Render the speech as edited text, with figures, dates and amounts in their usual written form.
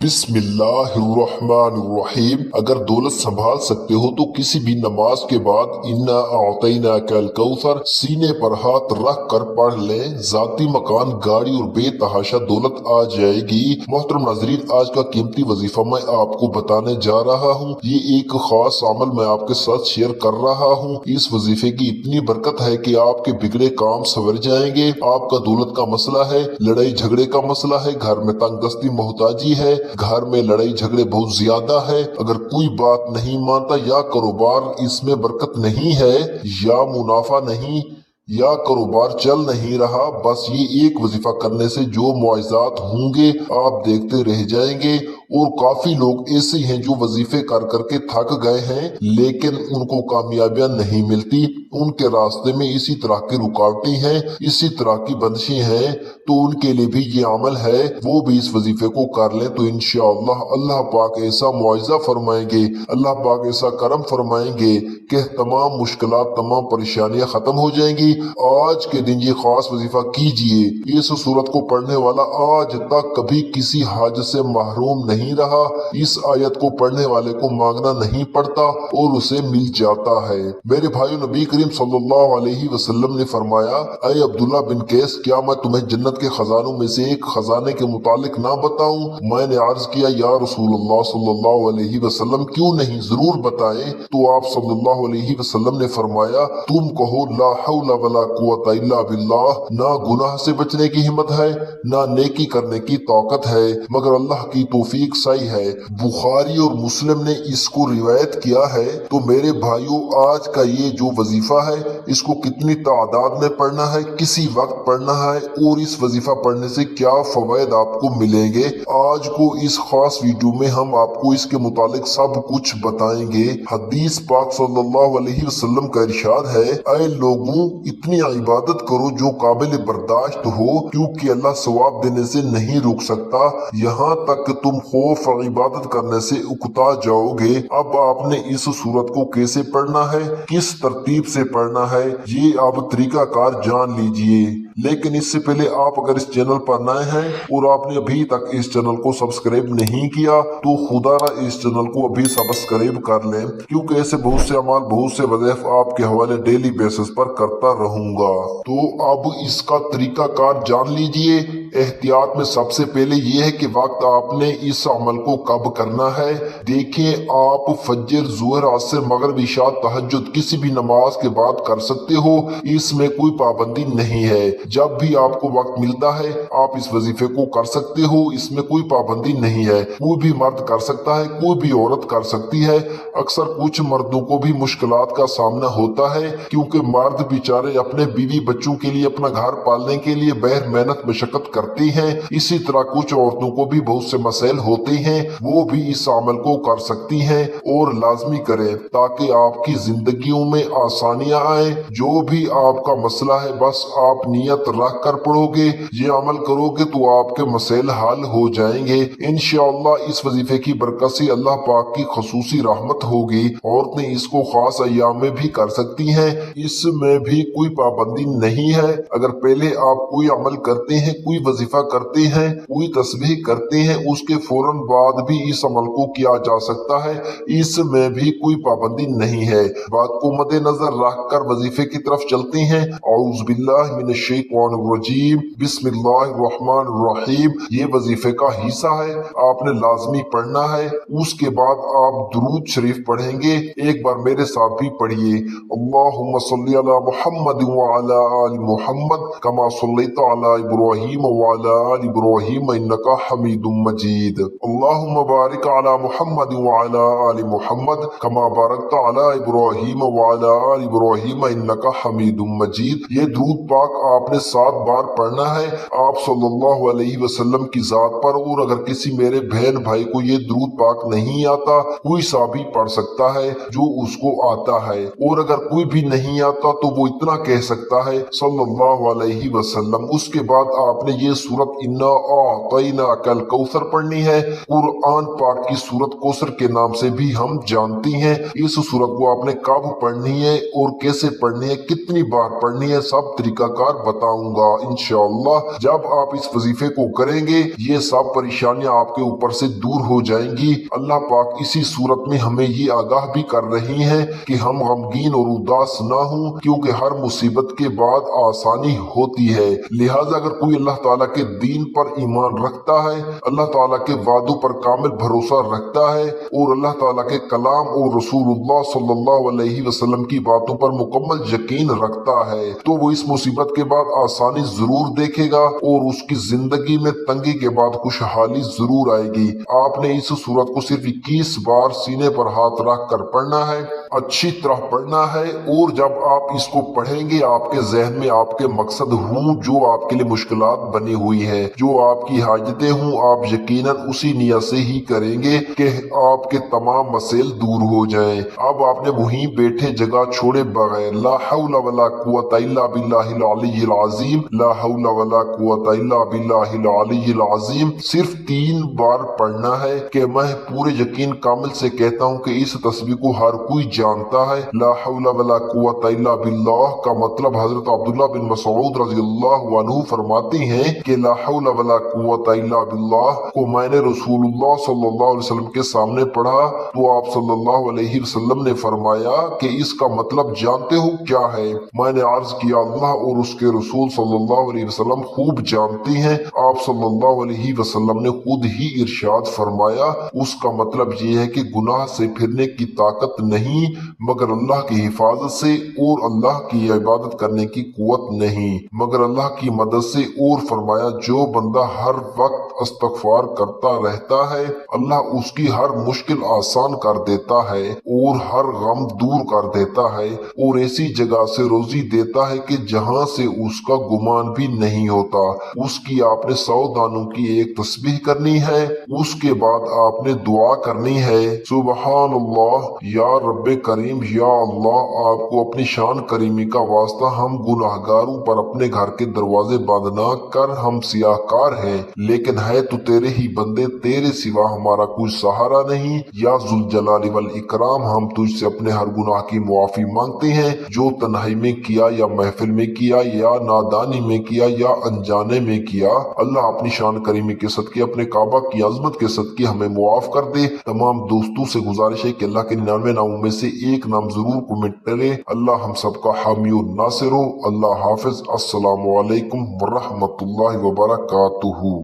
बिस्मिल्लाहिर्रहमानिर्रहीम। अगर दौलत संभाल सकते हो तो किसी भी नमाज के बाद इन्ना अअतैनाकल कौसर सीने पर हाथ रख कर पढ़ लें। जाती मकान, गाड़ी और बेतहाशा दौलत आ जाएगी। मोहतरम नाजरीन, आज का कीमती वजीफा मैं आपको बताने जा रहा हूँ। ये एक खास अमल मैं आपके साथ शेयर कर रहा हूँ। इस वजीफे की इतनी बरकत है कि आपके बिगड़े काम संवर जाएंगे। आपका दौलत का मसला है, लड़ाई झगड़े का मसला है, घर में तंग दस्ती मोहताजी है, घर में लड़ाई झगड़े बहुत ज्यादा है, अगर कोई बात नहीं मानता, या कारोबार इसमें बरकत नहीं है, या मुनाफा नहीं, या कारोबार चल नहीं रहा, बस ये एक वजीफा करने से जो मुआवजात होंगे आप देखते रह जाएंगे। और काफी लोग ऐसे हैं जो वजीफे कर करके थक गए हैं लेकिन उनको कामयाबियां नहीं मिलती। उनके रास्ते में इसी तरह की रुकावटें हैं, इसी तरह की बंदिशें हैं, तो उनके लिए भी ये अमल है, वो भी इस वजीफे को कर ले तो इंशाअल्लाह अल्लाह पाक ऐसा मुआवजा फरमाएंगे, अल्लाह पाक ऐसा करम फरमाएंगे कि तमाम मुश्किलात, तमाम परेशानियां खत्म हो जाएंगी। आज के दिन ये खास वजीफा कीजिए। इस सूरत को पढ़ने वाला आज तक कभी किसी हाज से महरूम नहीं रहा। इस आयत को पढ़ने वाले को मांगना नहीं पड़ता और उसे मिल जाता है। मेरे भाइयों, नबी करीम सल्लल्लाहु अलैहि वसल्लम ने फरमाया, ऐ अब्दुल्ला बिन कैस, क्या मैं तुम्हें जन्नत के खजानों में से एक खजाने के मुतालिक ना बताऊं? मैंने अर्ज किया, या रसूलुल्लाह सल्लल्लाहु अलैहि वसल्लम, क्यों नहीं, जरूर बताएं। तो आप सल्लल्लाहु अलैहि वसल्लम ने फरमाया, तुम कहो ला हौला वला कुव्वता इल्ला बिल्लाह, ना गुनाह से बचने की हिम्मत है, ना नेकी करने की ताकत है, मगर अल्लाह की तौफीक सही है। बुखारी और मुस्लिम ने इसको रिवायत किया है। तो मेरे भाइयों, आज का ये जो वजीफा है, इसको कितनी तादाद में पढ़ना है, किसी वक्त पढ़ना है, और इस वजीफा पढ़ने से क्या फवायद आपको मिलेंगे, आज को इस खास वीडियो में हम आपको इसके मुतालिक सब कुछ बताएंगे। हदीस पाक सल्लल्लाहु अलैहि वसल्लम का इरशाद है, ऐ लोगों, इतनी इबादत करो जो काबिल बर्दाश्त हो, क्योंकि अल्लाह सवाब देने से नहीं रुक सकता, यहाँ तक कि तुम खौफ और इबादत करने से उकता जाओगे। अब आपने इस सूरत को कैसे पढ़ना है, किस तरतीब से पढ़ना है, ये आप तरीकाकार जान लीजिए। लेकिन इससे पहले आप अगर इस चैनल पर नए हैं और आपने अभी तक इस चैनल को सब्सक्राइब नहीं किया तो खुदारा इस चैनल को अभी सब्सक्राइब कर लें, क्योंकि ऐसे बहुत से अमाल, बहुत से वज़ीफ़ आपके हवाले डेली बेसिस पर करता रहूंगा। तो अब इसका तरीकाकार जान लीजिए। एहतियात में सबसे पहले ये है कि वक्त आपने इस अमल को कब करना है। देखें, आप फजर, ज़ोहर, असर, मगरिब, इशा, तहज्जुद किसी भी नमाज के बाद कर सकते हो, इसमें कोई पाबंदी नहीं है। जब भी आपको वक्त मिलता है आप इस वजीफे को कर सकते हो, इसमें कोई पाबंदी नहीं है। कोई भी मर्द कर सकता है, कोई भी औरत कर सकती है। अक्सर कुछ मर्दों को भी मुश्किलात का सामना होता है, क्योंकि मर्द बेचारे अपने बीवी बच्चों के लिए, अपना घर पालने के लिए बेहद मेहनत मशक्कत करते हैं। इसी तरह कुछ औरतों को भी बहुत से मसैल होते हैं, वो भी इस अमल को कर सकती हैं और लाजमी करें, ताकि आपकी जिंदगियों में आसानियां आए। जो भी आपका मसला है, बस आप नियत रख कर पढ़ोगे, ये अमल करोगे तो आपके मसैल हल हो जाएंगे इंशाअल्लाह। इस वजीफे की बरकत से अल्लाह पाक की खसूसी रहमत होगी। औरतें इसको खास अय्याम में भी कर सकती हैं, इसमें भी कोई पाबंदी नहीं है। अगर पहले आप कोई अमल करते हैं, कोई वजीफा करते हैं, कोई तस्बीह करते हैं, उसके फौरन बाद भी इस अमल को किया जा सकता है, इसमें भी कोई पाबंदी नहीं है। बात को मद्देनजर रख कर वजीफे की तरफ चलते हैं। औज़ु बिल्लाहि मिनश शैतानिर्रजीम, बिस्मिल्लाहिर्रहमानिर्रहीम। ये वजीफे का हिस्सा है, आपने लाजमी पढ़ना है। उसके बाद आप दुरूद शरीफ पढ़ेंगे। एक बार मेरे साथ भी पढ़िए, अल्लाहुम्मा सल्ली अला मुहम्मद व अला आलि मुहम्मद कमा सल्लैता अला इब्राहीम व अला आलि इब्राहीम इन्नका हमीदुम मजीद। अल्लाहुम्मा बारिक अला मुहम्मद व अला आलि मुहम्मद कमा बारकता अला इब्राहीम व अला आलि इब्राहीम इन्नका हमीदुम मजीद। ये दुरूद पाक आपने 7 बार पढ़ना है आप सल्लल्लाहु अलैहि वसल्लम की जात पर। और अगर किसी मेरे बहन भाई को ये दुरूद पाक नहीं आता, कोई सा भी पढ़ सकता है जो उसको आता है। और अगर कोई भी नहीं आता तो वो इतना कह सकता है सल्लल्लाहु अलैहि वसल्लम। उसके बाद आपने ये सूरत इन्ना अअतैनाकल कौसर पढ़नी है। कुरान पाक की सूरत कौसर के नाम से भी हम जानती हैं। इस सूरत को आपने कब पढ़नी है और कैसे पढ़नी है, कितनी बार पढ़नी है, सब तरीकाकार बता बताऊंगा इंशाअल्लाह। जब आप इस वजीफे को करेंगे ये सब परेशानियां आपके ऊपर से दूर हो जाएंगी। अल्लाह पाक इसी सूरत में हमें ये आगाह भी कर रही है कि हम गमगीन और उदास ना हों, क्योंकि हर मुसीबत के बाद आसानी होती है। लिहाजा अगर कोई अल्लाह ताला के दीन पर ईमान रखता है, अल्लाह ताला के वादों पर कामिल भरोसा रखता है और अल्लाह ताला के कलाम और रसूलुल्लाह सल्लल्लाहु अलैहि वसल्लम की बातों पर मुकम्मल यकीन रखता है, तो वो इस मुसीबत के बाद आसानी जरूर देखेगा और उसकी जिंदगी में तंगी के बाद खुशहाली जरूर आएगी। आपने इस सूरत को सिर्फ 21 बार सीने पर हाथ रख कर पढ़ना है, अच्छी तरह पढ़ना है, और जब आप इसको पढ़ेंगे आपके जहन में आपके मकसद हों जो आपके लिए मुश्किलात बनी हुई है, जो आपकी हाजतें हों, आप यकीनन उसी नियत से ही करेंगे कि आपके तमाम मसैल दूर हो जाएं। अब आपने वहीं बैठे जगह छोड़े बगैर ला हौला वला कुव्वता इल्ला बिल्लाहिल अलिय्यिल अज़ीम, ला हौला वला कुव्वता इल्ला बिल्लाहिल अलिय्यिल अज़ीम सिर्फ 3 बार पढ़ना है। कि मैं पूरे यकीन कामिल से कहता हूँ कि इस तस्बीह को हर कोई जानता है। ला हौला वला कुव्वता इल्ला बिल्लाह का मतलब हजरत अब्दुल्लाह बिन मसऊद रज़ियल्लाहु अन्हु फरमाती हैं कि ला हौला वला कुव्वता इल्ला बिल्लाह को मैंने रसूलुल्लाह सल्लल्लाहु अलैहि वसल्लम के सामने पढ़ा तो आप सल्लल्लाहु अलैहि वसल्लम ने फरमाया कि इसका मतलब जानते हो क्या है? मैंने अर्ज किया अल्लाह और उसके रसूल सल्लल्लाहु अलैहि वसल्लम खूब जानती हैं। आप सल्लल्लाहु अलैहि वसल्लम ने खुद ही इरशाद फरमाया उसका मतलब ये है कि गुनाह से फिरने की ताकत नहीं मगर अल्लाह की हिफाजत से, और अल्लाह की इबादत करने की कुव्वत नहीं मगर अल्लाह की मदद से। और फरमाया जो बंदा हर वक्त इस्तगफार करता रहता है अल्लाह उसकी हर मुश्किल आसान कर देता है और हर गम दूर कर देता है और ऐसी जगह से रोजी देता है कि जहां से उसका गुमान भी नहीं होता। उसकी आपने 100 दानों की एक तस्बीह करनी है, उसके बाद आपने दुआ करनी है सुबहान अल्लाह या रब्बे करीम, या अल्लाह आपको अपनी शान करीमी का वास्ता हम गुनाहगारों पर अपने घर के दरवाजे बंद ना कर, हम सियाहकार हैं लेकिन है तो तेरे ही बंदे, तेरे सिवा हमारा कोई सहारा नहीं। या जुल जलाली वल इकराम हम तुझसे अपने हर गुनाह की मुआफी मांगते हैं जो तन्हाई में किया या महफिल में किया या नादानी में किया या अनजाने में किया। अल्लाह अपनी शान करीमी के सदके अपने काबा की अजमत के सदके हमें मुआफ कर दे। तमाम दोस्तों से गुजारिश है कि अल्लाह के 99 नामों में से एक नाम जरूर कमेंट करें। अल्लाह हम सबका हामी और नासिर हो। अल्लाह हाफिज। अस्सलामु अलैकुम वरहमतुल्लाहि वबरकातुहू।